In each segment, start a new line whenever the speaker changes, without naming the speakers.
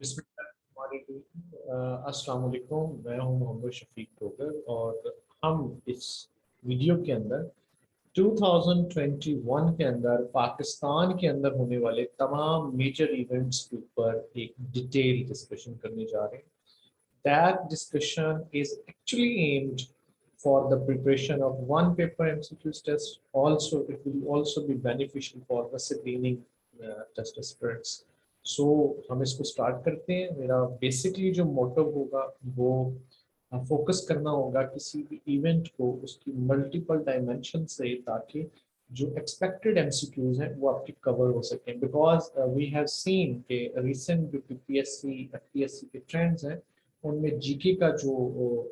अस्सलाम वालेकुम। मैं हूं मोहम्मद शफीक टोगर और हम इस वीडियो के अंदर 2021 के अंदर पाकिस्तान के अंदर होने वाले तमाम मेजर इवेंट्स के ऊपर एक डिटेल डिस्कशन करने जा रहे हैं। That discussion is actually aimed for the preparation of one paper MCQs test. Also, it will also be beneficial for the screening test aspirants. So, हम इसको स्टार्ट करते हैं। मेरा बेसिकली जो मोटिव होगा वो फोकस करना होगा किसी भी इवेंट को उसकी मल्टीपल डायमेंशन से, ताकि जो एक्सपेक्टेड एमसीक्यूज हैं वो आपकी कवर हो सकें। बिकॉज वी हैव सीन के रिसेंट जो पीपीएससी एफपीएससी के ट्रेंड्स हैं उनमें जीके का जो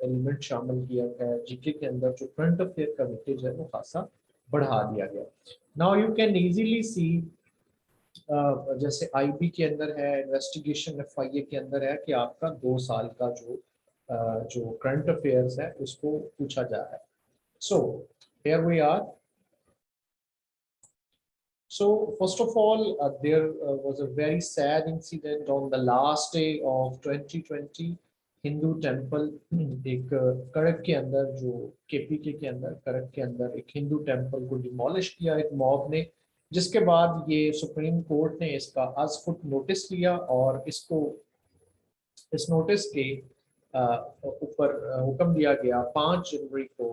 एलिमेंट शामिल किया गया है, जीके के अंदर जो करंट अफेयर का वेटेज है वो खासा बढ़ा दिया गया। नाउ यू कैन इजीली सी, जैसे आईबी के अंदर है, इन्वेस्टिगेशन एफआईए के अंदर है कि आपका 2 साल का जो करंट अफेयर्स है उसको पूछा जा रहा है। So here we are. So first of all, there was a very sad incident on the last day of 2020. Hindu temple एक कड़क के अंदर, जो केपीके के अंदर कड़क के अंदर एक हिंदू टेम्पल को डिमोलिश किया एक मॉब ने, जिसके बाद ये सुप्रीम कोर्ट ने इसका आज फुट नोटिस लिया और इसको इस नोटिस के ऊपर हुक्म दिया गया 5 जनवरी को।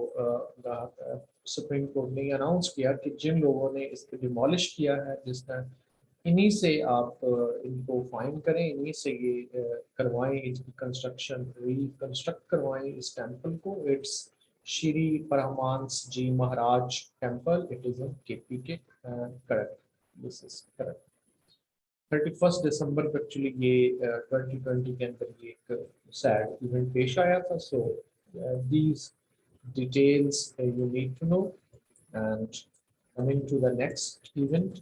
सुप्रीम कोर्ट ने अनाउंस किया कि जिन लोगों ने इसको डिमोलिश किया है, जिसने इन्हीं से आप इनको फाइन करें, इन्हीं से ये करवाएं, इसकी कंस्ट्रक्शन रिकंस्ट्रक्ट करवाएं इस टेम्पल को। It's Shri Paramhans ji Maharaj temple, it is in KPK correct, this is correct. 31 दिसंबर को एक्चुअली ये 2020 के अंदर ये एक सैड इवेंट पेश आया था। So these details you need to know. And coming to the next event,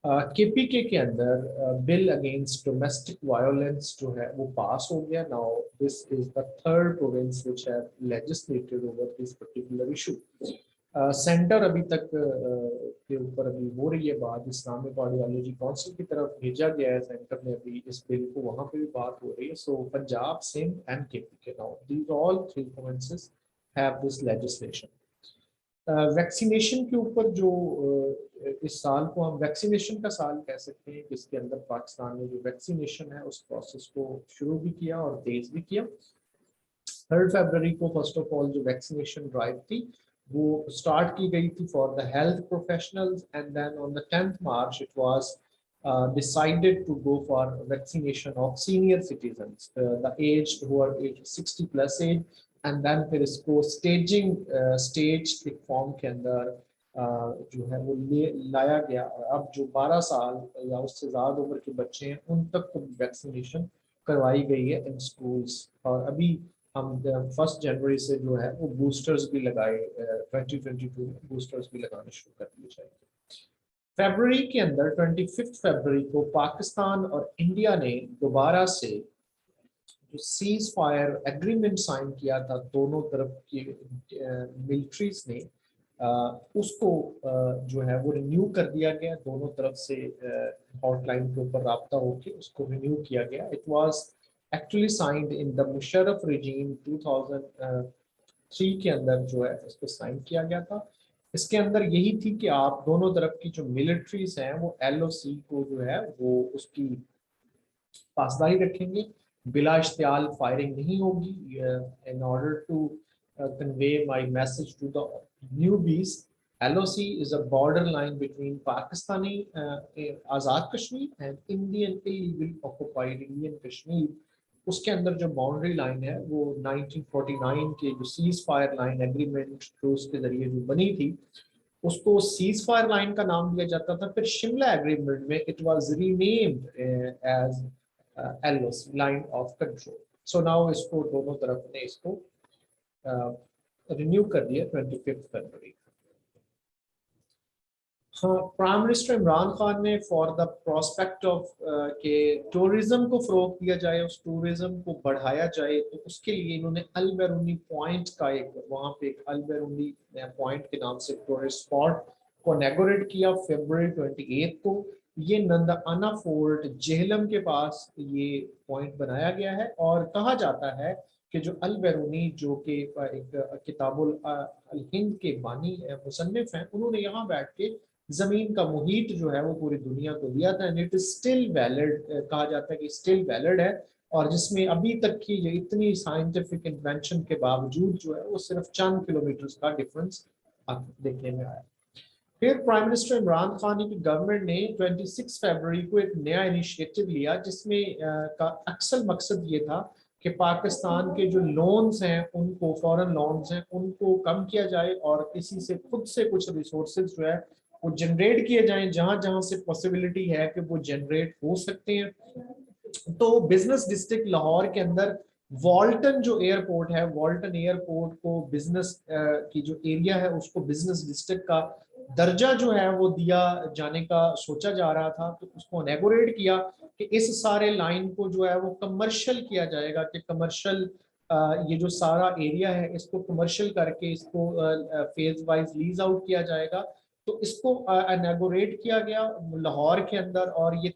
KPK के अंदर बिल अगेंस्ट डोमेस्टिक वायलेंस जो है वो पास हो गया। Now this is the third province which have legislated over this particular issue. Centre अभी तक के ऊपर अभी हो रही है बात, इस्लामिक आइडियोलॉजी काउंसिल की तरफ भेजा गया है सेंटर ने अभी इस बिल को, वहाँ पे भी बात हो रही है। So Punjab, Sindh and KPK, now these all 3 provinces have this legislation. Vaccination के ऊपर जो इस साल को हम वैक्सीनेशन का साल कह सकते हैं, जिसके अंदर पाकिस्तान ने जो वैक्सीनेशन है उस प्रोसेस को शुरू भी किया और तेज भी किया। 3 फरवरी को फर्स्ट ऑफ ऑल जो वैक्सीनेशन ड्राइव थी वो स्टार्ट की गई थी for the health professionals, and then on the 10th March it was decided to go for vaccination of senior citizens, the aged who are aged 60 plus age, and then फिर इसको staging stage के form के अंदर जो है वो लाया गया। अब जो 12 साल या उससे ज़्यादा उम्र के बच्चे हैं उन तक तो वैक्सीनेशन करवाई गई है इन स्कूल्स। और अभी हम 1 जनवरी से जो है वो बूस्टर्स भी लगाए, 2022 में बूस्टर्स भी लगाने शुरू कर दिए जाएंगे। फरवरी के अंदर 25 फरवरी को पाकिस्तान और इंडिया ने दोबारा से जो सीज फायर एग्रीमेंट साइन किया था दोनों तरफ की मिलिट्रीज ने, उसको जो है वो रिन्यू कर दिया गया। दोनों तरफ से हॉटलाइन के ऊपर राब्ता होकर उसको रिन्यू किया गया। It was actually signed in the Musharraf regime 2003 के अंदर जो है इसको साइन किया गया था। इसके अंदर यही थी कि आप दोनों तरफ की जो मिलिट्रीज हैं वो एलओसी को जो है वो उसकी पासदारी रखेंगे, बिला इश्तियाल फायरिंग नहीं होगी। In order to convey my message to the newbies, LOC is a border line between Pakistani Azad Kashmir and Indian illegal occupied Indian Kashmir। उसके अंदर जो बाउंड्री लाइन है वो 1949 के जो सीज फायर लाइन एग्रीमेंट जो उसके जरिए जो बनी थी उसको सीज फायर लाइन का नाम दिया जाता था। फिर शिमला एग्रीमेंट में it was renamed as LOC, line of control. So now इसको दोनों तरफ ने इसको रिन्यू कर दिया 25 फरवरी। प्राइम मिनिस्टर इमरान खान ने फॉर द प्रोस्पेक्ट ऑफ के टूरिज्म को फरोग दिया जाए, उस टूरिज्म को बढ़ाया जाए, तो उसके लिए इन्होंने अल बैरूनी पॉइंट का एक वहाँ पे एक अल बैरूनी पॉइंट के नाम से टूरिस्ट स्पॉट को इनॉग्रेट किया फरवरी 28 को। ये नंदाना फोर्ट जेहलम के पास ये पॉइंट बनाया गया है। और कहा जाता है कि जो अल बैरूनी जो कि एक किताबुल अल हिंद के बानी मुसन्निफ हैं, उन्होंने यहाँ बैठ के जमीन का मुहीत जो है वो पूरी दुनिया को दिया था। And it is still valid, कहा जाता है कि स्टिल वैलिड है। और जिसमें अभी तक की ये इतनी साइंटिफिक इन्वेंशन के बावजूद जो है वो सिर्फ चंद किलोमीटर का डिफरेंस देखने में आया। फिर प्राइम मिनिस्टर इमरान खान की गवर्नमेंट ने 26 फरवरी को एक नया इनिशिएटिव लिया, जिसमें का अक्सर मकसद ये था कि पाकिस्तान के जो लोन्स हैं उनको, फॉरेन लोन्स हैं उनको कम किया जाए और किसी से खुद से कुछ रिसोर्सेज जो है वो जनरेट किए जाएं, जहां जहां से पॉसिबिलिटी है कि वो जनरेट हो सकते हैं। तो बिजनेस डिस्ट्रिक्ट लाहौर के अंदर वॉल्टन जो एयरपोर्ट है, वॉल्टन एयरपोर्ट को बिजनेस की जो एरिया है उसको बिजनेस डिस्ट्रिक्ट का दर्जा जो है वो दिया जाने का सोचा जा रहा था। तो उसको इनॉग्रेट किया कि इस सारे लाइन को जो है वो कमर्शियल किया जाएगा, कि कमर्शियल ये जो सारा एरिया है इसको कमर्शियल करके इसको फेज वाइज लीज आउट किया जाएगा। तो इसको इनॉग्रेट किया गया लाहौर के अंदर। और ये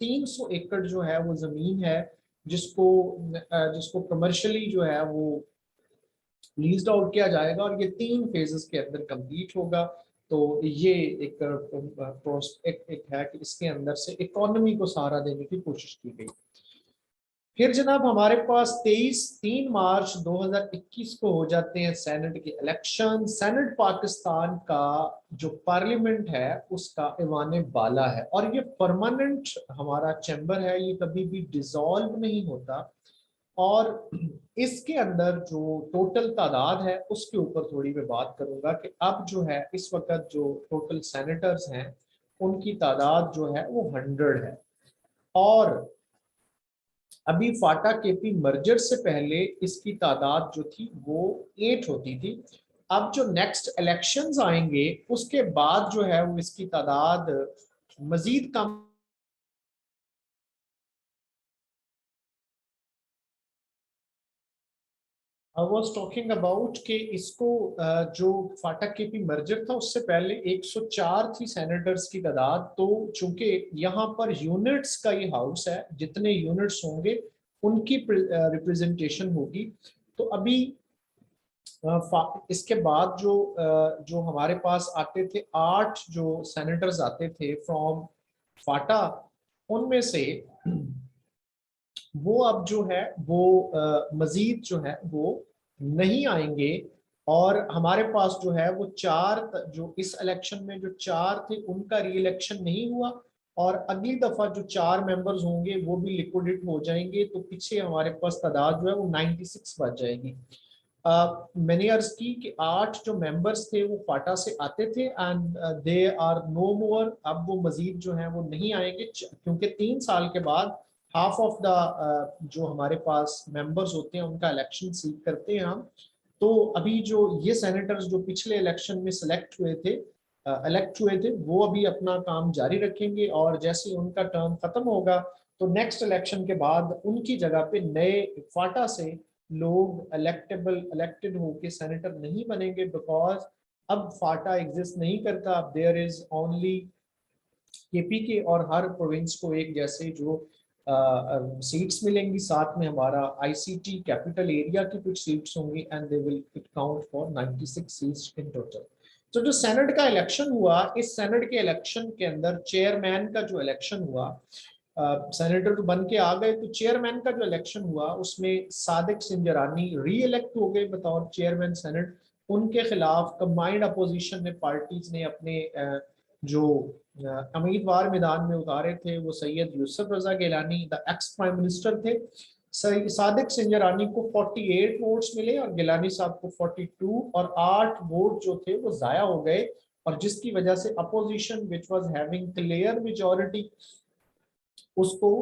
300 एकड़ जो है वो जमीन है जिसको जिसको कमर्शियली जो है वो लीज्ड आउट किया जाएगा, और ये 3 फेजेस के अंदर कंप्लीट होगा। तो ये एक है कि इसके अंदर से इकोनॉमी को सहारा देने की कोशिश की गई। फिर जनाब हमारे पास 3 मार्च 2021 को हो जाते हैं सेनेट के इलेक्शन। सेनेट पाकिस्तान का जो पार्लियामेंट है उसका ईवान बाला है, और ये परमानेंट हमारा चैम्बर है, ये कभी भी डिसॉल्व नहीं होता। और इसके अंदर जो टोटल तादाद है उसके ऊपर थोड़ी मैं बात करूंगा कि अब जो है इस वक्त जो टोटल सेनेटर्स हैं उनकी तादाद जो है वो 100 है। और अभी फाटा केपी मर्जर से पहले इसकी तादाद जो थी वो 8 होती थी। अब जो नेक्स्ट इलेक्शंस आएंगे उसके बाद जो है वो इसकी तादाद मजीद कम। आई वॉज टॉकिंग अबाउट कि इसको जो फाटक के पी मर्जर था उससे पहले 104 थी सेनेटर्स की तादाद। तो चूंकि यहाँ पर यूनिट्स का ये हाउस है, जितने यूनिट्स होंगे उनकी रिप्रेजेंटेशन होगी। तो अभी इसके बाद जो हमारे पास आते थे 8 जो सेनेटर्स आते थे फ्रॉम फाटा, उनमें से वो अब जो है वो मजीद जो है वो नहीं आएंगे। और हमारे पास जो है वो 4 जो इस इलेक्शन में जो 4 थे उनका री इलेक्शन नहीं हुआ, और अगली दफा जो 4 मेंबर्स होंगे वो भी लिक्विडेट हो जाएंगे। तो पीछे हमारे पास तादाद जो है वो 96 बच जाएगी। मैंने अर्ज की कि 8 जो मेंबर्स थे वो फाटा से आते थे एंड दे आर नो मोर। अब वो मजीद जो है वो नहीं आएंगे, क्योंकि 3 साल के बाद हाफ ऑफ द जो हमारे पास मेंबर्स होते हैं उनका इलेक्शन सीट करते हैं हम। तो अभी जो ये सेनेटर्स जो पिछले इलेक्शन में इलेक्ट हुए थे वो अभी अपना काम जारी रखेंगे, और जैसे ही उनका टर्म खत्म होगा तो नेक्स्ट इलेक्शन के बाद उनकी जगह पे नए फाटा से लोग इलेक्टेड होके सेनेटर नहीं बनेंगे, बिकॉज अब फाटा एग्जिस्ट नहीं करता। देयर इज ओनली केपी और हर प्रोविंस को एक जैसे जो सीट्स मिलेंगी, साथ में हमारा आईसीटी कैपिटल एरिया की कुछ सीट्स होंगी, and they will it count for 96 seats in total. तो जो सेनेट का इलेक्शन हुआ, इस सेनेट के इलेक्शन के अंदर चेयरमैन का जो इलेक्शन हुआ, सेनेटर तो बन के आ गए, तो चेयरमैन का जो इलेक्शन हुआ उसमें सादिक सिंजरानी री इलेक्ट हो गए बतौर चेयरमैन सेनेट। उनके खिलाफ कंबाइंड अपोजिशन ने पार्टीज ने अपने जो उम्मीदवार मैदान में उतारे थे वो Syed Yusuf Raza Gilani the ex prime minister थे। सादिक सिंजरानी को 48 वोट्स मिले और गिलानी साहब को 42, और 8 वोट जो थे वो जाया हो गए, और जिसकी वजह से opposition which was having clear majority उसको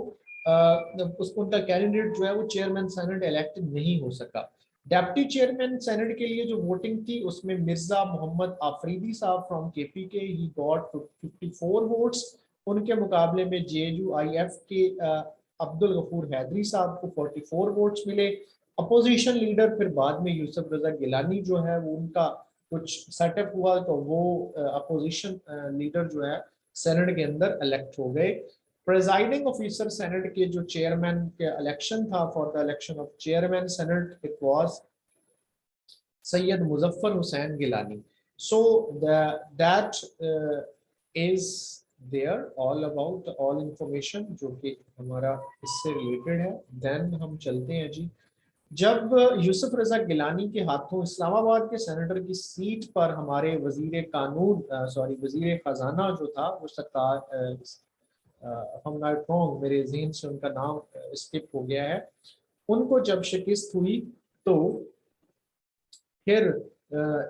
उसको उनका कैंडिडेट जो है वो चेयरमैन सेनेट इलेक्ट नहीं हो सका। डेप्टी चेयरमैन सेनेट के लिए जो वोटिंग थी उसमें मिर्जा मोहम्मद आफरीदी साहब फ्रॉम केपी के ही गॉट 54 वोट्स। उनके मुकाबले में जेयूआईएफ के अब्दुल गफूर हैदरी साहब को 44 वोट्स मिले। अपोजिशन लीडर फिर बाद में यूसुफ रजा गिलानी जो है वो उनका कुछ सेटअप हुआ, तो वो अपोजिशन लीडर जो है सेनेट के अंदर इलेक्ट हो गए। प्रेजाइडिंग ऑफिसर सेनेट के जो चेयरमैन के इलेक्शन था, for the election of chairman senate, it was Syed Muzaffar Hussain Gilani. So that is their all about all information जो कि हमारा इससे रिलेटेड है। देन हम चलते हैं जी। जब यूसुफ रजा गिलानी के हाथों इस्लामाबाद के सेनेटर की सीट पर हमारे वजीर कानून वजीर खजाना जो था वो सत्तार, हम नॉट रॉन्ग, मेरे जहन से उनका नाम स्किप हो गया है, उनको जब शिकस्त हुई तो फिर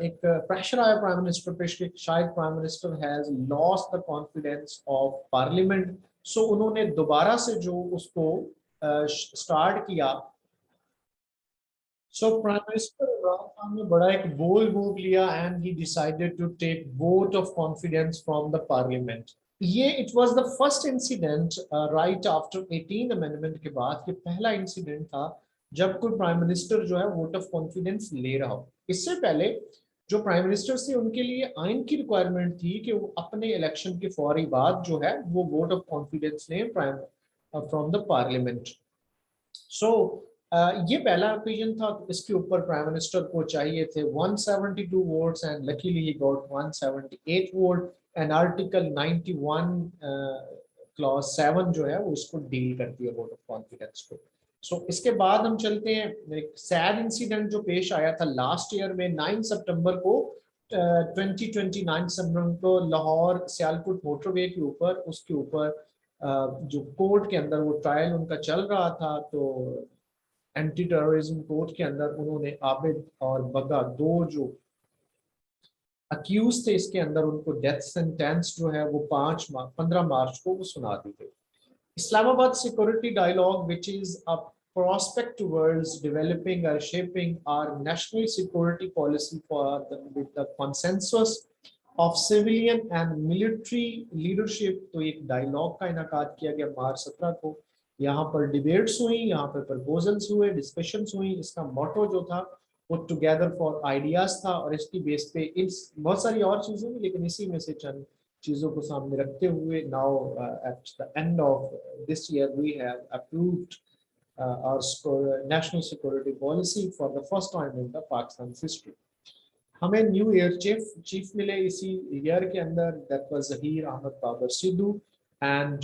एक प्रेशर आया प्राइम मिनिस्टर पे कि शायद prime minister has lost the confidence of parliament. So उन्होंने दोबारा से जो उसको स्टार्ट किया। So prime minister Imran Khan ने बड़ा एक बोल्ड मूव लिया and he decided to take vote of confidence from the parliament. ये it was the first incident right after 18 amendment के बाद, ये पहला इंसिडेंट था जब कोई प्राइम मिनिस्टर जो है वोट ऑफ कॉन्फिडेंस ले रहा हो। इससे पहले जो प्राइम मिनिस्टर थे उनके लिए आइन की रिक्वायरमेंट थी कि वो अपने इलेक्शन के फौरी बाद जो है वो वोट ऑफ कॉन्फिडेंस लें प्राइम फ्रॉम द पार्लियामेंट। सो ये पहला ओकेजन था। इसके ऊपर प्राइम मिनिस्टर को चाहिए थे 172 votes and luckily he got 178 vote and article 91 clause 7 जो है वो इसको डील करती है वोट ऑफ कॉन्फिडेंस को। सो इसके बाद हम चलते हैं, एक सैड इंसिडेंट जो पेश आया था लास्ट ईयर में 9 सितंबर को, 2029 सितंबर को लाहौर सियालकोट मोटरवे के ऊपर, उसके ऊपर जो कोर्ट के अंदर वो ट्रायल उनका चल रहा था, तो एंटी टेररिज्म कोर्ट के अंदर उन्होंने आबिद और बगा, दो जो अक्यूज थे इसके अंदर, उनको डेथ सेंटेंस जो है वो 15 मार्च को वो सुना दी गई। Islamabad security dialogue, which is a prospect towards developing or shaping our national security policy with the consensus of civilian and military leadership। तो एक डायलॉग का इनकाद किया गया मार्च 17 को। यहाँ पर डिबेट्स हुई, यहाँ पर प्रपोजल्स हुए, डिस्कशंस हुई। इसका मोटो जो था वो टुगेदर फॉर आइडियाज था, और इसकी बेस पे इस बहुत सारी और चीजें भी, लेकिन इसी में से चंद चीजों को सामने रखते हुए now at the end of this year we have approved our national security policy for the first time in the Pakistan history. हमें न्यू ईयर चीफ मिले इसी ईयर के अंदर, that was Zaheer Ahmed Babar Sidhu and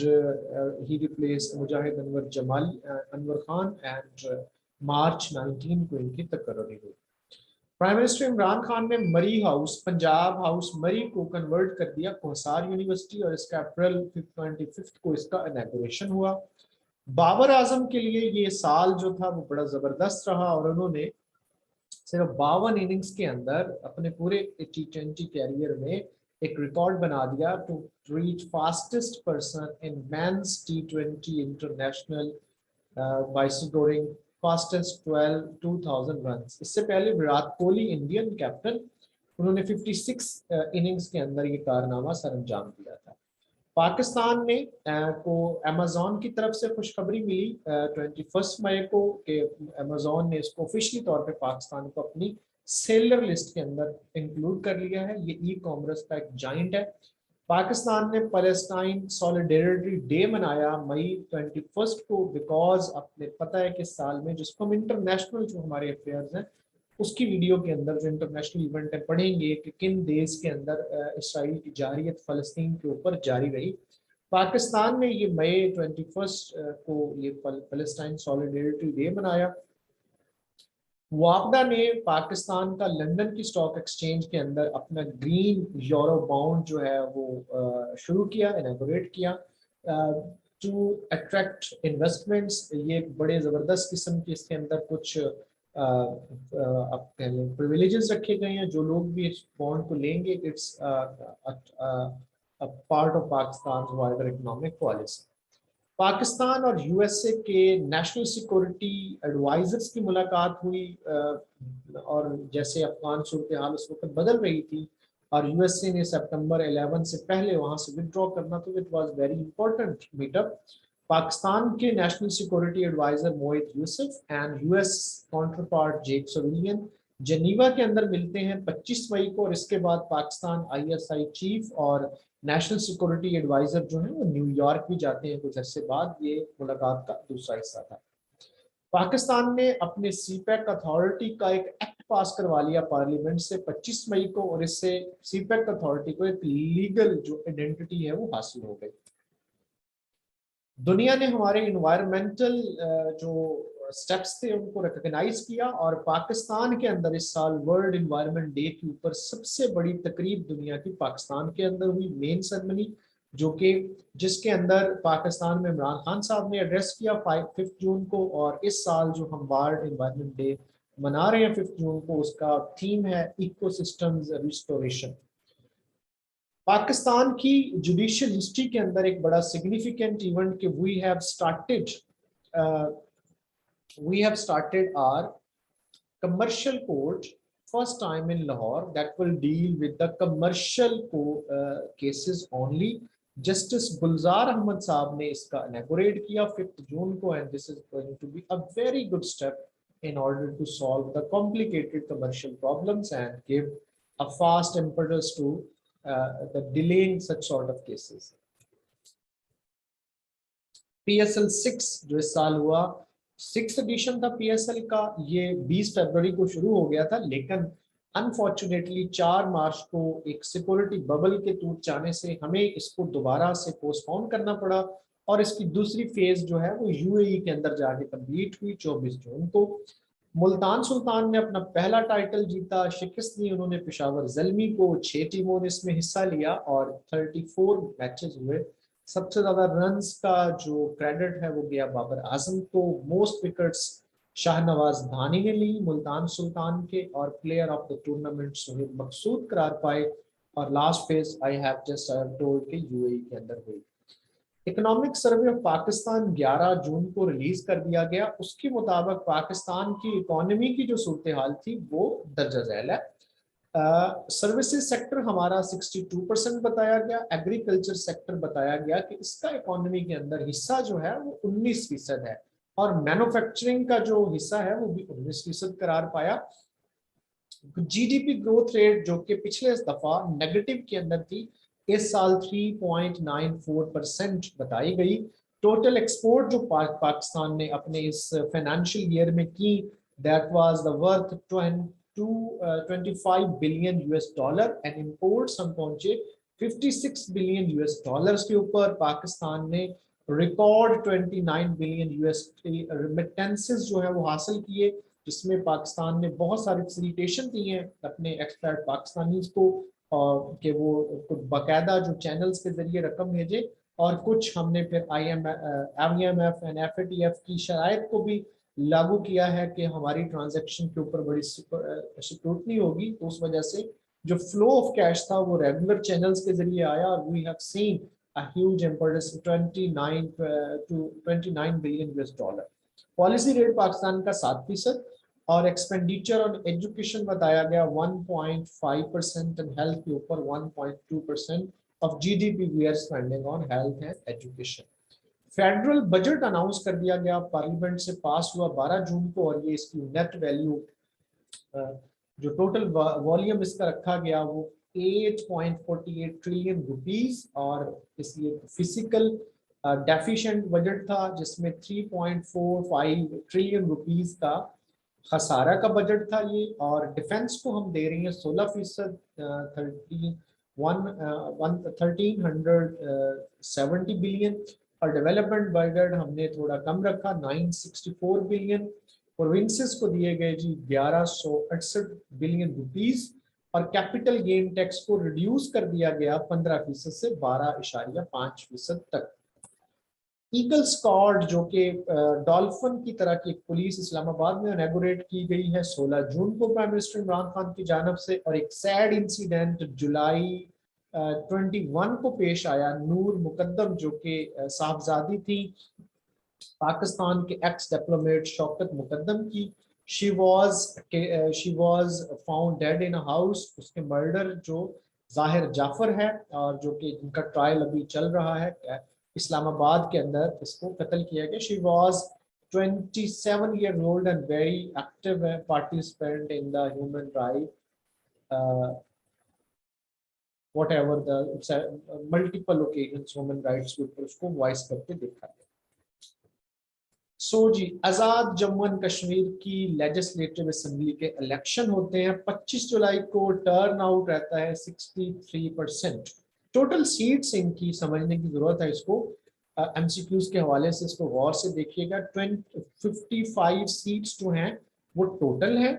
he replaced Mujahid Anwar Khan and March 19 को इनकी तकर्री हुई। Prime minister Imran Khan ने मरी हाउस, पंजाब हाउस मरी को कन्वर्ट कर दिया कोहसार यूनिवर्सिटी, और इसका अप्रैल 25 को इसका इनॉग्रेशन हुआ। बाबर आजम के लिए ये साल जो था वो बड़ा जबरदस्त रहा, और उन्होंने सिर्फ 52 इनिंग्स के अंदर अपने पूरे T20 कैरियर में एक रिकॉर्ड बना दिया to reach fastest person in men's T20 international by scoring fastest 2000 runs. इससे पहले विराट कोहली इंडियन कैप्टन, उन्होंने 56 इनिंग्स के अंदर ये कारनामा सरअंजाम दिया था। पाकिस्तान ने को अमेज़न की तरफ से खुशखबरी मिली 21 मई को कि अमेज़न ने इसको ऑफिशियली तौर पे पाकिस्तान को अपनी सेलर लिस्ट के अंदर इंक्लूड कर लिया है। ये ई कॉमर्स का एक जाइंट है। पाकिस्तान ने पैलेस्टाइन सॉलिडेरिटी डे मनाया मई 21 को, बिकॉज अपने पता है कि साल में जिसको हम इंटरनेशनल जो हमारे अफेयर्स हैं उसकी वीडियो के अंदर जो इंटरनेशनल इवेंट है पढ़ेंगे कि किन देश के अंदर इसराइल की जारियत फ़लस्तीन के ऊपर जारी रही। पाकिस्तान ने ये मई 21 को ये पैलेस्टाइन सॉलिडेरिटी डे मनाया। वापडा ने पाकिस्तान का लंदन की स्टॉक एक्सचेंज के अंदर अपना ग्रीन यूरो बाउंड जो है वो शुरू किया, इनॉग्रेट किया टू अट्रैक्ट इन्वेस्टमेंट्स। ये बड़े ज़बरदस्त किस्म के इसके अंदर कुछ प्रिविलेजेस रखे गए हैं। जो लोग भी इस बॉन्ड को लेंगे, it's part of Pakistan wider economic policy. Pakistan और यूएसए के नेशनल सिक्योरिटी एडवाइजर्स की मुलाकात हुई, और जैसे अफगान सूरत हाल उस वक्त बदल रही थी और यूएसए ने सितंबर 11 से पहले वहां से विदड्रॉ करना, तो it was very important meetup. Pakistan के national security advisor Moeed Yusuf and US counterpart Jake Sullivan Geneva के अंदर मिलते हैं 25 मई को, और इसके बाद पाकिस्तान आईएसआई चीफ और नेशनल सिक्योरिटी एडवाइजर जो है वो न्यूयॉर्क भी जाते हैं कुछ अर्से बाद। ये मुलाकात का दूसरा हिस्सा था। पाकिस्तान ने अपने सीपैक अथॉरिटी का एक एक्ट पास करवा लिया पार्लियामेंट से 25 मई को, और इससे सीपैक अथॉरिटी को एक लीगल जो आइडेंटिटी है वो हासिल हो गई। दुनिया ने हमारे इन्वायरमेंटल जो स्टेप्स थे उनको रिकॉग्नाइज किया, और पाकिस्तान के अंदर इस साल वर्ल्ड इन्वायरमेंट डे के ऊपर सबसे बड़ी तकरीब दुनिया की पाकिस्तान के अंदर हुई, मेन सेरेमनी, जो कि जिसके अंदर पाकिस्तान में इमरान खान साहब ने एड्रेस किया 5 जून को। और इस साल जो हम वर्ल्ड इन्वायरमेंट डे मना रहे हैं 5 जून को, उसका थीम है इकोसिस्टम्स रिस्टोरेशन। पाकिस्तान की जुडिशियल हिस्ट्री के अंदर एक बड़ा सिग्निफिकेंट इवेंट कि we have started our commercial court first time in Lahore that will deal with the commercial cases only. Justice Gulzar Ahmad साहब ने इसका inaugurate किया 5 जून को, and this is going to be a very good step in order to solve the complicated commercial problems and give a fast impetus to the delaying such sort of cases. PSL 6 जो इस साल हुआ, 6th addition था PSL का, ये 20 फरवरी को शुरू हो गया था, लेकिन अनफॉर्चुनेटली 4 मार्च को एक सिक्योरिटी बबल के टूट जाने से हमें इसको दोबारा से पोस्टपोन करना पड़ा, और इसकी दूसरी फेज जो है वो UAE के अंदर जाके कंप्लीट हुई 24 जून को। मुल्तान सुल्तान ने अपना पहला टाइटल जीता, शिकस्त दी उन्होंने पेशावर ज़ल्मी को, 6 टीमों ने इसमें हिस्सा लिया और 34 मैचेस हुए। सबसे ज्यादा रन्स का जो क्रेडिट है वो गया बाबर आजम को, मोस्ट विकेट्स शाहनवाज धानी ने ली मुल्तान सुल्तान के, और player of the tournament Sohaib Maqsood करार पाए। और last phase I have just told के UAE के अंदर हुई। इकोनॉमिक सर्वे ऑफ पाकिस्तान 11 जून को रिलीज कर दिया गया। उसके मुताबिक पाकिस्तान की इकोनॉमी की जो सूरत हाल थी वो दर्जा झैल है। सर्विसेज सेक्टर हमारा 62% बताया गया, एग्रीकल्चर सेक्टर बताया गया कि इसका इकोनॉमी के अंदर हिस्सा जो है वो 19% है, और मैन्युफैक्चरिंग का जो हिस्सा है वो भी 19% करार पाया। GDP ग्रोथ रेट जो कि पिछले दफा नेगेटिव के अंदर थी, इस साल 3.94% बताई गई। टोटल एक्सपोर्ट जो पाकिस्तान ने अपने इस फाइनेंशियल ईयर में की, that was the worth 25 billion US dollar, and imports हम पहुंचे 56 बिलियन US डॉलर्स के ऊपर। पाकिस्तान ने रिकॉर्ड 29 बिलियन US रिमिटेंसेस जो है वो हासिल किए, जिसमें पाकिस्तान ने बहुत सारी फैसिलिटेशन दी हैं अपने एक्सपर्ट पाकिस्तानीज को, कि वो कुछ बाकायदा जो चैनल्स के जरिए रकम भेजे, और कुछ हमने फिर IMF एंड FATF की शराइत को भी लागू किया है कि हमारी ट्रांजैक्शन के ऊपर बड़ी सिक्योरिटी होगी। तो उस वजह से जो फ्लो ऑफ कैश था वो रेगुलर चैनल्स के जरिए आया, और we have seen a huge importance 29 billion US dollar. Policy rate Pakistan का 7%, और एक्सपेंडिचर ऑन एजुकेशन बताया गया 1.5%, एंड हेल्थ के ऊपर 1.2% of GDP we are spending on health and education. Federal budget announce कर दिया गया, पार्लियामेंट से पास हुआ 12 जून को, और ये इसकी नेट वैल्यू जो टोटल वॉल्यूम इसका रखा गया वो 8.48 ट्रिलियन रुपीस, और इसलिए फिजिकल डेफिशिएंट बजट था जिसमें 3.45 ट्रिलियन रुपीस का खसारा का बजट था ये। और डिफेंस को हम दे रही हैं 16%, 1370 बिलियन, और डेवलपमेंट बजट हमने थोड़ा कम रखा 964 बिलियन। प्रोविंसेस को दिए गए जी 1168 बिलियन रुपीस, और कैपिटल गेन टैक्स को रिड्यूस कर दिया गया 15% से 12.5% तक। ईगल स्क्वाड जो कि डॉल्फिन की तरह की पुलिस इस्लामाबाद में इनॉग्रेट की गई है 16 जून को प्राइम मिनिस्टर इमरान खान की जानिब से। और एक सैड इंसिडेंट जुलाई 21 को पेश आया, नूर मुकद्दम जो कि साहबजादी थी पाकिस्तान के एक्स डिप्लोमेट शौकत मुकद्दम की। She was found dead in a house. उसके मर्डर जो जाहिर जाफर है, और जो कि इनका ट्रायल अभी चल रहा है इस्लामाबाद के अंदर, इसको कत्ल किया गया। She was 27 years old and very active participant in the human right, whatever the multiple occasions human rights के ऊपर उसको वॉइस करते देखा गया। सो जी, आजाद जम्मू एंड कश्मीर की लेजिस्लेटिव असेंबली के इलेक्शन होते हैं। 25 जुलाई को टर्न आउट रहता है 63%। टोटल सीट्स इनकी समझने की जरूरत है, इसको एमसीक्यूज के हवाले से इसको गौर से देखिएगा। 55 सीट्स जो हैं वो टोटल है,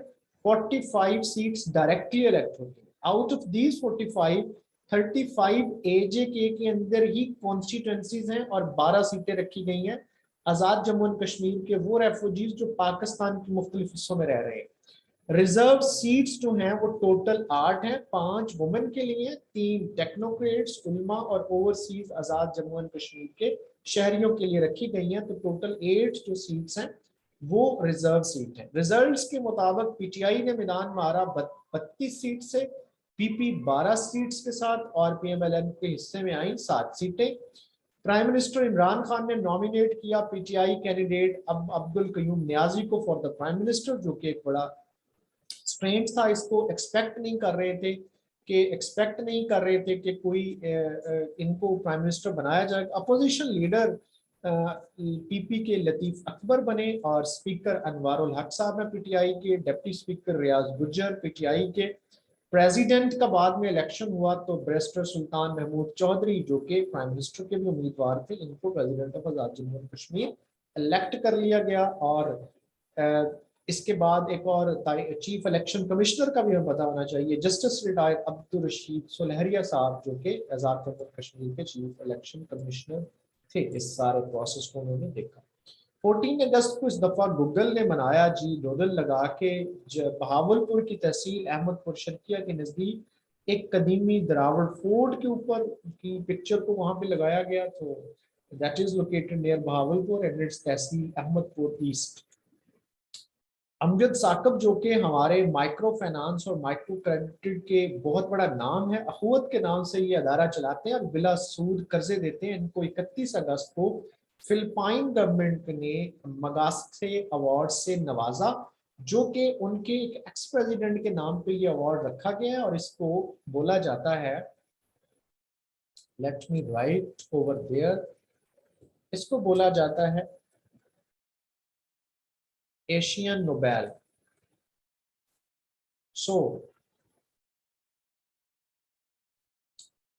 45 सीट्स डायरेक्टली इलेक्ट होती हैं। आउट ऑफ दीज 45, 35 एजेके के अंदर ही कॉन्स्टिट्यूएंसीज हैं और 12 सीटें रखी गई हैं आजाद जम्मू एंड कश्मीर के वो रेफ्यूजीज जो पाकिस्तान के मुख्तलिफ हिस्सों में रह रहे हैं। रिजर्व सीट्स जो हैं वो टोटल 8 हैं, 5 वुमेन के लिए, 3 टेक्नोक्रेट्स, उलमा और overseas Azad Jammu and Kashmir के शहरियों के लिए रखी गई हैं। तो टोटल 8 जो सीट्स हैं वो रिजर्व सीट है। रिजल्ट्स के मुताबिक पीटीआई ने मैदान मारा 32 सीट से, पीपी 12 सीट्स के साथ और पीएमएलएन के हिस्से में आई 7 सीटें। प्राइम मिनिस्टर इमरान खान ने नॉमिनेट किया पीटीआई कैंडिडेट अब्दुल कयूम नियाजी को फॉर द प्राइम मिनिस्टर, जो कि एक बड़ा स्ट्रेंथ था। इसको एक्सपेक्ट नहीं कर रहे थे कि कोई इनको प्राइम मिनिस्टर बनाया जाए। अपोजिशन लीडर पीपी के लतीफ अकबर बने और स्पीकर अनवारुल हक साहब हैं पीटीआई के, डिप्टी स्पीकर रियाज गुज्जर पीटीआई के। प्रेसिडेंट का बाद में इलेक्शन हुआ तो बैरिस्टर सुल्तान महमूद चौधरी जो कि प्राइम मिनिस्टर के भी उम्मीदवार थे, इनको president of Azad Jammu and Kashmir elect कर लिया गया। और इसके बाद एक और चीफ इलेक्शन कमिश्नर का भी हमें पता होना चाहिए, जस्टिस रिटायर्ड अब्दुल रशीद सुलहरिया साहब जो कि आजाद जम्मू एंड कश्मीर के चीफ इलेक्शन कमिश्नर थे। इस सारे प्रोसेस को उन्होंने देखा। 14 अगस्त को इस दफा गूगल ने मनाया जी डोडल लगा के बहावलपुर की तहसील अहमदपुर शर्किया के नजदीक एक कदीमी द्रावड़ फोर्ट के ऊपर की पिक्चर को वहां पे लगाया गया। तो that is located near Bahawalpur and it's tehsil Ahmadpur east. Amjad Saqib जो कि हमारे माइक्रो फाइनेंस और माइक्रो क्रेडिट के बहुत बड़ा नाम है, अखुवत के नाम से ये अदारा चलाते हैं और बिला सूद कर्जे देते हैं। इनको 31 अगस्त को फिलिपाइन गवर्नमेंट ने मगासे अवार्ड से नवाजा, जो कि उनके एक एक्स प्रेसिडेंट के नाम पे ये अवार्ड रखा गया है। और इसको बोला जाता है, let me write over there, इसको बोला जाता है एशियन नोबेल। सो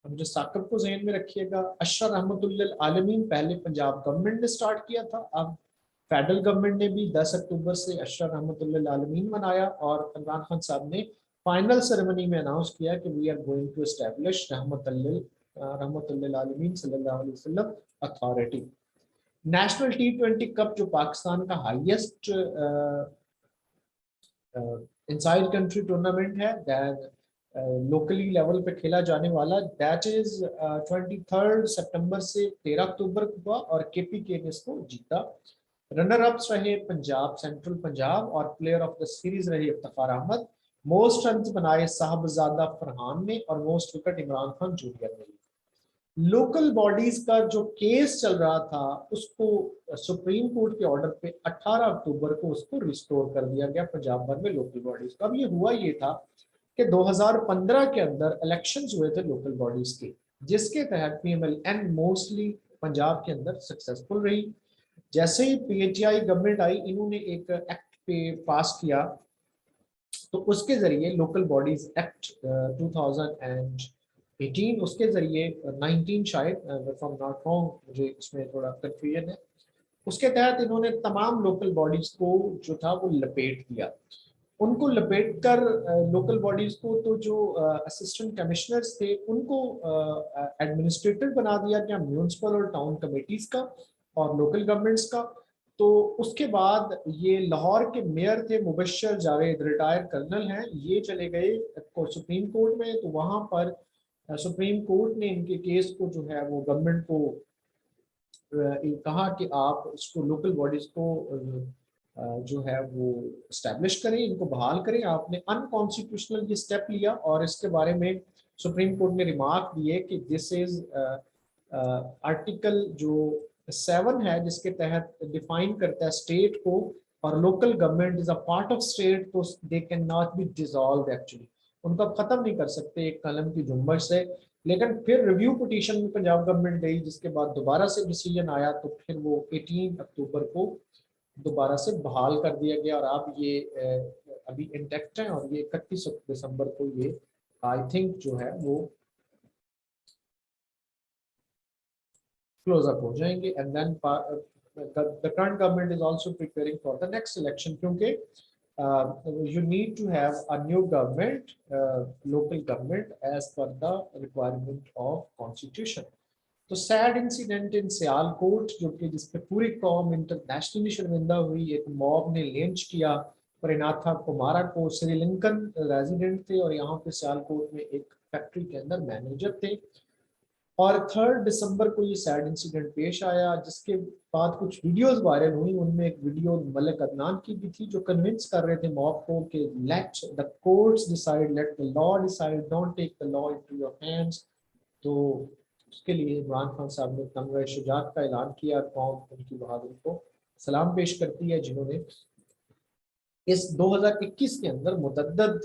जो साकब को ज़हन में रखिएगा। अशरफ रहमतुल्लिल आलमीन पहले पंजाब गवर्नमेंट ने स्टार्ट किया था, अब फेडरल गवर्नमेंट ने भी 10 अक्टूबर से अशरफ रहमतुल्लिल आलमीन मनाया और इमरान खान साहब ने फाइनल सेरेमनी में अनाउंस किया कि we are going to establish रहमतुल्लिल आलमीन सल्लल्लाहु अलैहि वसल्लम अथॉरिटी। नेशनल T20 कप जो पाकिस्तान का हाईएस्ट इनसाइड कंट्री टूर्नामेंट है, लोकली लेवल पे खेला जाने वाला, दैट इज 23 सितंबर से 13 अक्टूबर को हुआ और केपीके ने इसको जीता। रनर अप्स रहे पंजाब, सेंट्रल पंजाब, और प्लेयर ऑफ द सीरीज रही इफ्तिखार अहमद। मोस्ट रन बनाए साहबजादा फरहान ने और most wicket Imran Khan junior ने। लोकल बॉडीज का जो केस चल रहा था उसको सुप्रीम कोर्ट के ऑर्डर पे 18 अक्टूबर को उसको रिस्टोर कर दिया गया पंजाब भर में लोकल बॉडीज का। अब ये हुआ ये था कि 2015 के अंदर इलेक्शंस हुए थे लोकल बॉडीज के, जिसके तहत पीएमएलएन मोस्टली पंजाब के अंदर सक्सेसफुल रही। जैसे ही पीटीआई गवर्नमेंट आई, इन्होंने एक एक्ट पे पास किया, तो उसके जरिए लोकल बॉडीज एक्ट 2018, उसके जरिए 19 शायद, फ्रॉम नॉट रॉन्ग, मुझे इसमें थोड़ा कंफ्यूजन है, उसके तहत इन्होंने तमाम लोकल बॉडीज को जो था वो लपेट दिया। उनको लपेट कर लोकल बॉडीज को, तो जो असिस्टेंट कमिश्नर्स थे उनको एडमिनिस्ट्रेटर बना दिया गया, म्यूनिसिपल और टाउन कमेटीज का और लोकल गवर्नमेंट्स का। तो उसके बाद ये लाहौर के मेयर थे मुबशर जावेद, रिटायर्ड कर्नल हैं, ये चले गए सुप्रीम कोर्ट में। तो वहां पर सुप्रीम कोर्ट ने इनके केस को जो है वो गवर्नमेंट को कहा कि आप इसको लोकल बॉडीज को जो है वो स्टैब्लिश करें, इनको बहाल करें। आपने अनकॉन्स्टिट्यूशनल ये स्टेप लिया और इसके बारे में सुप्रीम कोर्ट ने रिमार्क दिए कि दिस इज आर्टिकल जो 7 है जिसके तहत डिफाइन करता है स्टेट को, और local government is a part of state, तो they can not be dissolve actually, उनको खत्म नहीं कर सकते एक कलम की जुम्मश से। लेकिन फिर रिव्यू पिटीशन में पंजाब गवर्नमेंट गई, जिसके बाद दोबारा से डिसीजन आया, तो फिर वो 18 अक्टूबर को दोबारा से बहाल कर दिया गया, और अब ये अभी इंटैक्ट है, और ये 31 दिसंबर को ये आई थिंक जो है वो क्लोज अप हो जाएंगे। And then the current government is also preparing for the next election, क्योंकि you need to have a new government, local government as per the requirement of constitution। तो sad incident in Sialkot, जो कि जिसपे पूरी कौम internationally शर्मिंदा हुई, एक मॉब ने लिंच किया परिनाथा कुमारा को, श्रीलंकन रेजिडेंट थे और यहाँ पे सियालकोट में एक फैक्ट्री के अंदर मैनेजर थे। और 3 दिसंबर को ये सैड इंसिडेंट पेश आया, जिसके बाद कुछ वीडियोस वायरल हुई। उनमें एक वीडियो मलिक अदनान की भी थी, जो कन्विंस कर रहे थे मॉब को कि let the courts decide, let the law decide, don't take the law into your hands. तो उसके लिए इमरान खान साहब ने तमगा शुजात का ऐलान किया। कौम उनकी बहादुरी को सलाम पेश करती है, जिन्होंने इस 2021 के अंदर मुतद्दद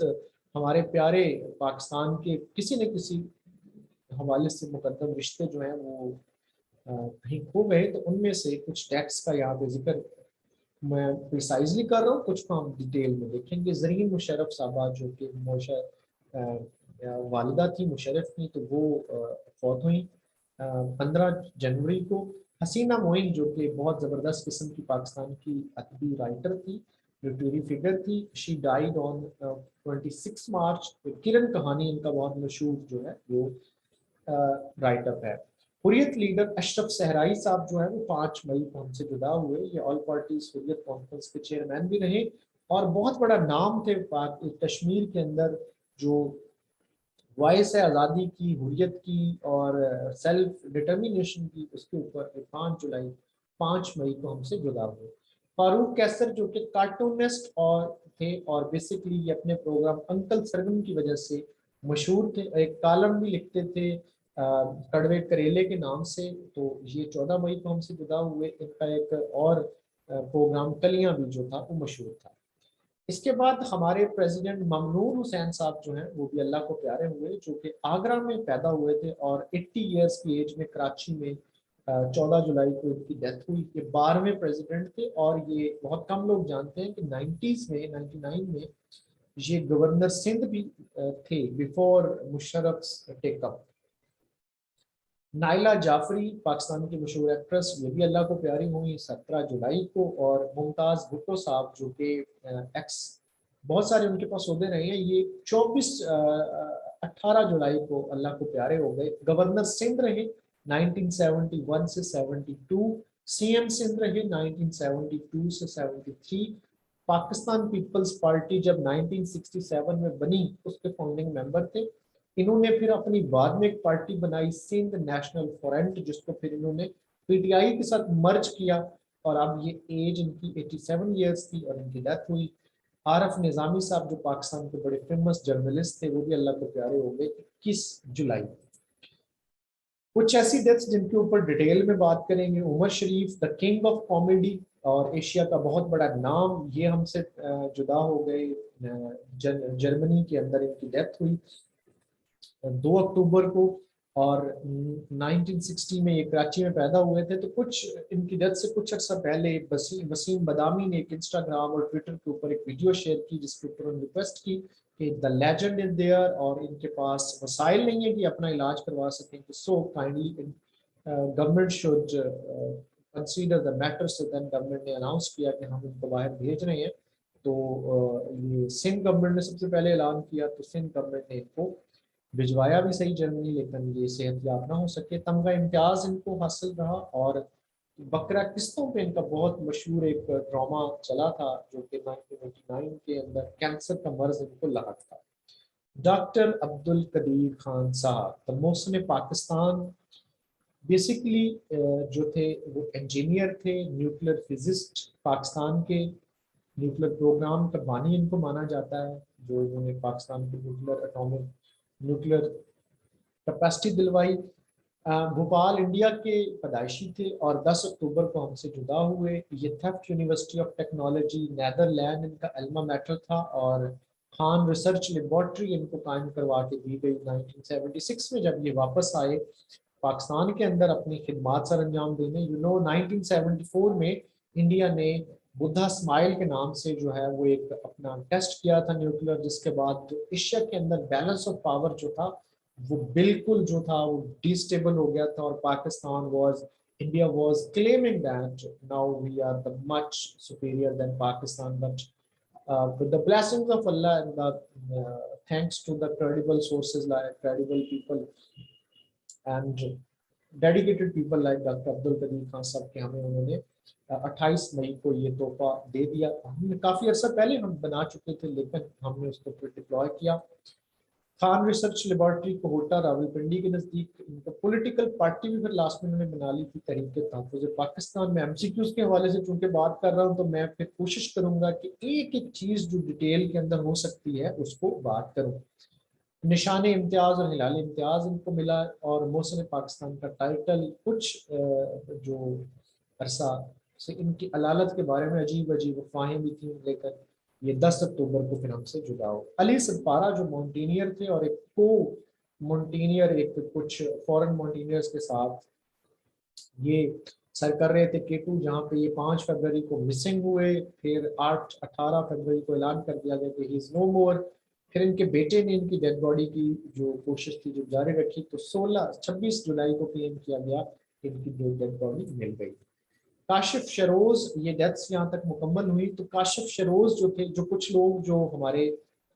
हमारे प्यारे पाकिस्तान के किसी न किसी हवाले से मुकद्दम रिश्ते जो हैं वो कहीं खो गए। तो उनमें से कुछ टैक्स का यहाँ पे जिक्र मैं प्रिसाइजली कर रहा हूँ, कुछ को हम डिटेल में देखेंगे। जरीन मुशर्रफ साहबा, जो कि वालिदा थी, मुशर्रफ थी, तो वो फौत हुई 15 जनवरी को। हसीना मोइन, जो कि बहुत ज़बरदस्त किस्म की पाकिस्तान की अदबी राइटर थी, लिटरेरी फिगर थी, शी डाइड ऑन 26 मार्च। किरण कहानी इनका बहुत मशहूर जो है वो राइटअप है। हुर्रियत लीडर अशरफ सहराई साहब जो है वो 5 मई को हमसे जुदा हुए। ये ऑल पार्टीज हुर्रियत कॉन्फ्रेंस के चेयरमैन भी रहे, और बहुत बड़ा नाम थे कश्मीर के अंदर, जो वॉइस है आज़ादी की, हुर्रियत की और सेल्फ डिटर्मिनेशन की, उसके ऊपर 5 मई को हमसे जुदा हुए। फारूक कैसर, जो कि कार्टूनिस्ट और थे, और बेसिकली ये अपने प्रोग्राम अंकल सरगम की वजह से मशहूर थे, एक कॉलम भी लिखते थे कड़वे करेले के नाम से। तो ये 14 मई को हमसे जुदा हुए। इनका एक और प्रोग्राम कलियां भी जो था वो मशहूर था। इसके बाद हमारे प्रेसिडेंट ममनून हुसैन साहब जो हैं वो भी अल्लाह को प्यारे हुए, जो कि आगरा में पैदा हुए थे, और 80 इयर्स की एज में कराची में 14 जुलाई को इनकी डेथ हुई। ये 12वें प्रेसिडेंट थे, और ये बहुत कम लोग जानते हैं कि 90s में 99 में ये गवर्नर सिंध भी थे बिफोर मुशर्रफ टेकअप। नाइला जाफरी, पाकिस्तान की मशहूर एक्ट्रेस, ये भी अल्लाह को प्यारी हुई 17 जुलाई को। और मुमताज़ भुट्टो साहब, जो कि एक्स बहुत सारे उनके पास ओहदे रहे हैं, ये 18 जुलाई को अल्लाह को प्यारे हो गए। गवर्नर सिंध रहे 1971 से 72, सीएम सिंध रहे 1972 से 73। पाकिस्तान पीपल्स पार्टी जब 1967 में बनी, उसके फाउंडिंग मेंबर थे। इन्होंने फिर अपनी बाद में एक पार्टी बनाई, सिंध नेशनल फ्रंट, जिसको फिर इन्होंने पीटीआई के साथ मर्ज किया, और अब ये एज इनकी 87 इयर्स थी और इनकी डेथ हुई। आरफ निजामी साहब, जो पाकिस्तान के बड़े फेमस जर्नलिस्ट थे, वो भी अल्लाह को प्यारे हो गए 21 जुलाई। कुछ ऐसी डेथ्स जिनके ऊपर डिटेल में बात करेंगे। उमर शरीफ, द किंग ऑफ कॉमेडी और एशिया का बहुत बड़ा नाम, ये हमसे जुदा हो गए। जर्मनी के अंदर इनकी डेथ हुई 2 अक्टूबर को, और 1960 में ये कराची में पैदा हुए थे। तो कुछ इनकी डेथ से कुछ अर्सा पहले वसीम बदामी ने एक इंस्टाग्राम और ट्विटर के ऊपर एक वीडियो शेयर की, जिसके ऊपर उन्होंने रिक्वेस्ट की कि द लेजेंड इज देयर, और इनके पास वसाइल नहीं है कि अपना इलाज करवा सकें, तो so kindly government should consider the matter. से देन गवर्नमेंट ने अनाउंस किया कि हम इनको बाहर भेज रहे हैं। तो ये सिंध गवर्नमेंट ने सबसे पहले ऐलान किया, तो सिंध गवर्नमेंट ने इनको भिजवाया भी सही जर्मनी, लेकिन ये सेहतयाब ना हो सके। तमगा इम्तियाज इनको हासिल रहा, और बकरा किस्तों पे इनका बहुत मशहूर एक ड्रामा चला था, जो कि 1989 के अंदर कैंसर का मर्ज इनको लगा था। डॉक्टर अब्दुल कदीर खान साहब, द मोहसिन पाकिस्तान, बेसिकली जो थे वो इंजीनियर थे, न्यूक्लियर फिजिस्ट, पाकिस्तान के न्यूक्लियर प्रोग्राम का बानी इनको माना जाता है, जो इन्होंने पाकिस्तान के न्यूक्लियर कैपेसिटी दिलवाई। भोपाल इंडिया के पैदाइशी थे और 10 अक्टूबर को हमसे जुदा हुए। ये theft university of technology Netherland इनका अल्मा मैटर था और खान रिसर्च लेबॉर्ट्री इनको कायम करवा के दी गई 1976 में, जब ये वापस आए पाकिस्तान के अंदर अपनी खिदमात सर अंजाम देने। 1974 में इंडिया ने बुद्धा स्माइल के नाम से जो है वो एक अपना टेस्ट किया था न्यूक्लियर, जिसके बाद एशिया के अंदर बैलेंस ऑफ पावर जो था वो बिल्कुल जो था वो डिस्टेबल हो गया था, और Pakistan was India was claiming that now we are the much superior than Pakistan, but with the blessings of Allah and the thanks to the credible sources like credible people and dedicated people like doctor Abdul Qadeer Khan sahab के हमें उन्होंने 28 मई को ये तोहफा दे दिया। हमने काफ़ी अर्सा पहले हम बना चुके थे, लेकिन हमने उसको फिर डिप्लॉय किया। खान रिसर्च लेबॉर्ट्री कोहोटा रावलपिंडी के नज़दीक, इनका पॉलिटिकल पार्टी भी फिर लास्ट में उन्होंने बना ली थी तहरीक तहफ़्फ़ुज़ पाकिस्तान में। एमसीक्यूज़ के हवाले से चूंकि बात कर रहा हूँ तो मैं फिर कोशिश करूंगा कि एक एक चीज़ जो डिटेल के अंदर हो सकती है उसको बात करूँ। निशान इम्तियाज और हिलाल इम्तियाज इनको मिला, और मौसम पाकिस्तान का टाइटल। कुछ जो अरसा से इनकी अलालत के बारे में अजीब अजीब अफवाहें भी थी, लेकिन ये 10 अक्टूबर को फिर हमसे जुदा हो। अली सदपारा जो माउंटेनियर थे और एक को माउंटेनियर एक कुछ फॉरेन माउंटेनियर्स के साथ ये सर कर रहे थे केटू, जहाँ पे ये 5 फरवरी को मिसिंग हुए। फिर 18 फरवरी को ऐलान कर दिया गया कि ही इज नो मोर। फिर इनके बेटे ने इनकी डेड बॉडी की जो कोशिश थी जो जारी रखी, तो 26 जुलाई को क्लेम किया गया कि इनकी जो डेड बॉडी मिल गई। काशिफ शरोज, ये डेथ्स यहाँ तक मुकम्मल हुई। तो काशिफ शरोज जो थे, जो कुछ लोग जो हमारे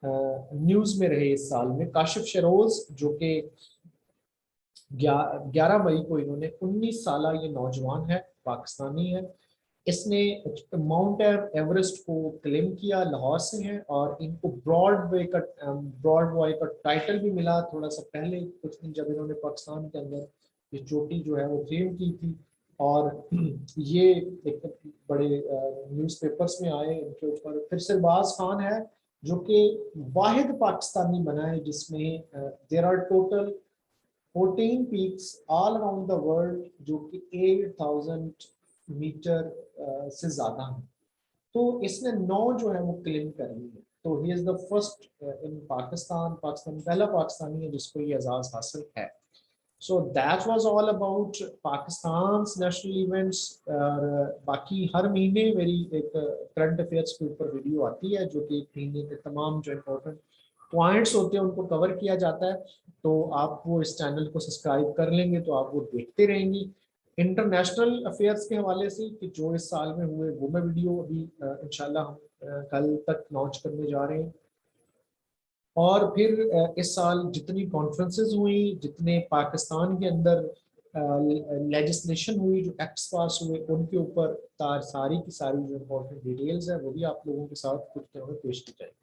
न्यूज़ में रहे इस साल में, काशिफ शरोज जो कि 11 मई को इन्होंने 19 साल ये नौजवान है, पाकिस्तानी है, इसने माउंट एवरेस्ट को क्लेम किया, लाहौर से है, और इनको ब्रॉड बॉय का टाइटल भी मिला थोड़ा सा पहले कुछ दिन, जब इन्होंने पाकिस्तान के अंदर ये चोटी जो है वो क्लेम की थी। और ये एक बड़े न्यूज़पेपर्स में आए इनके ऊपर। फिर सरबाज खान है जो कि वाहिद पाकिस्तानी बना है जिसमें there are total 14 peaks all around the world, जो कि 8000 मीटर से ज्यादा है। तो इसने 9 जो है वो क्लेम कर ली है। तो he is the first in Pakistan पहला पाकिस्तानी है जिसको ये एजाज हासिल है। So that was all about Pakistan national events. बाकी हर महीने मेरी एक करंट अफेयर्स के ऊपर वीडियो आती है, जो कि एक महीने के तमाम जो इम्पोर्टेंट पॉइंट्स होते हैं उनको कवर किया जाता है। तो आप वो इस चैनल को सब्सक्राइब कर लेंगे तो आप वो देखते रहेंगी। इंटरनेशनल अफेयर्स के हवाले से कि जो इस साल में हुए वो मैं वीडियो अभी इंशाल्लाह हम कल तक लॉन्च करने जा रहे हैं। और फिर इस साल जितनी कॉन्फ्रेंसेस हुई, जितने पाकिस्तान के अंदर लेजिस्लेशन हुई, जो एक्ट्स पास हुए, उनके ऊपर सारी की सारी जो इम्पोर्टेंट डिटेल्स है वो भी आप लोगों के साथ कुछ दिनों में पेश की जाएगी।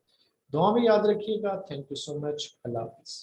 दुआ में याद रखिएगा। Thank you so much. अल्लाह हाफिज़।